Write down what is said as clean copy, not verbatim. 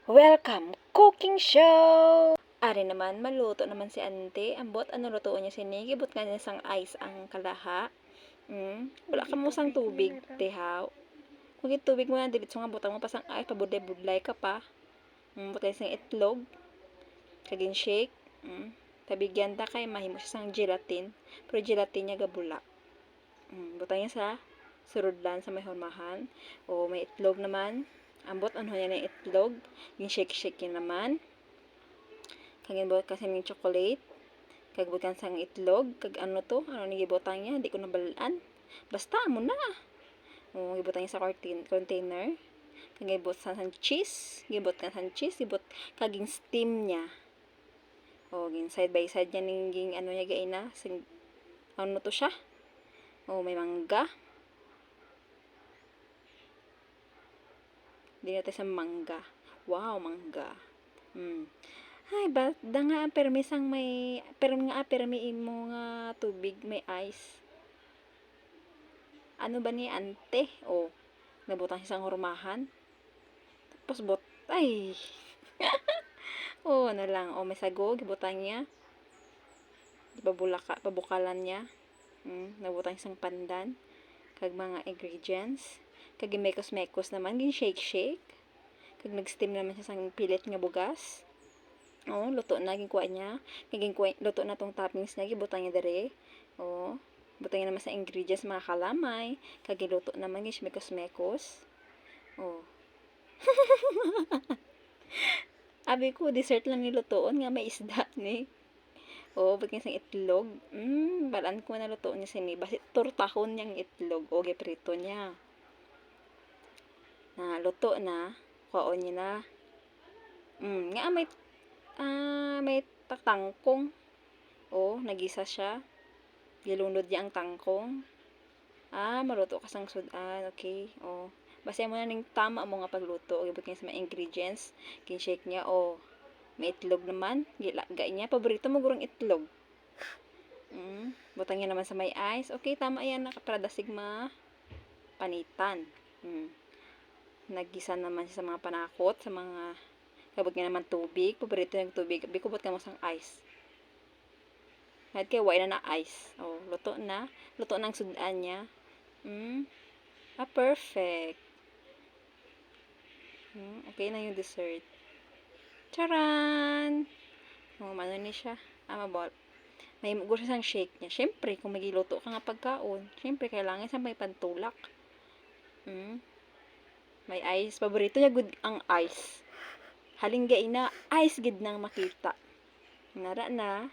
Welcome, cooking show! Ari naman, maluto naman si ante. Ambot, ano lutoon niya sini? Gibot nga niya sang ice ang kalaha. Wala ka mo sang tubig, tihaw. Kung tubig mo na, dilit nga butang mo pa sang ice, pabudlay-budlay ka pa. Butay sang itlog. Kagin shake. Tabigyan ta kay mahimo siya sang gelatin. Pero gelatin niya gabula. Butang niya sa surudlan sa may hormahan. O may itlog naman. Ambot ano yan ang itlog, yung shake yun naman. Kagin bot kasi yung chocolate, kagbutan sang itlog, kag ano to, ano ni gibotang niya, hindi ko nabalaan. Basta mo na. Gibotang niya sa container. Kagibot sang cheese, gibot ka sang cheese, gibot kaging steam niya. Gin side by side niya ning ano niya gaina, sing ano to siya. May mangga. Di natin sa mangga. Wow, mangga. Ay, da nga permi sang may permi mo nga tubig may ice. Ano ba ni ante? Nabutang siya sang hurmahan. Tapos ay. Ano lang. May sago, gibutang niya. Pabukalan niya. Nabutang siyang pandan. Kag mga ingredients. Kag mekos naman, gin shake. Kag nag-steam naman siya sang pilit nga bugas. Luto na gin kuha niya. Kag luto na tong toppings niya, gibutang niya dere. Butang niya naman sa ingredients mga kalamay. Kag luto naman gin mekos. Abi ko dessert lang ni lutoon nga may isda ni. Bagay sang itlog. Balaan ko na lutoon niya sini. Basi tortahon niyang itlog. Giprito niya. Na luto na, kuhaon niya na. Nga may tangkong. Nagisa siya. Gilunod niya ang tangkong. Maluto ka sang sudan. Okay. Basta mo na ning tama mo nga pagluto. Gibot niya sa mga ingredients. Kin-shake niya. May itlog naman. Gilagay niya. Paborito mo gurang itlog. Butang niya naman sa may ice. Okay, tama yan. Para dasig panitan. Naggisa naman siya sa mga panakot, sa mga kabot nga naman tubig, paborito ng tubig, bikubot ka mo sang ice. Kahit kaya wala na ice. Luto na ang sudan niya. Perfect. Okay na yung dessert. Charan! Ano ni siya? Mabol. May gusto sang shake niya. Siyempre, kung magiluto ka nga pagkaon, siyempre, kailangan sa may pantulak. May ice. Paborito niya good ang ice. Halingga ina, ice gid nang makita. Nara na.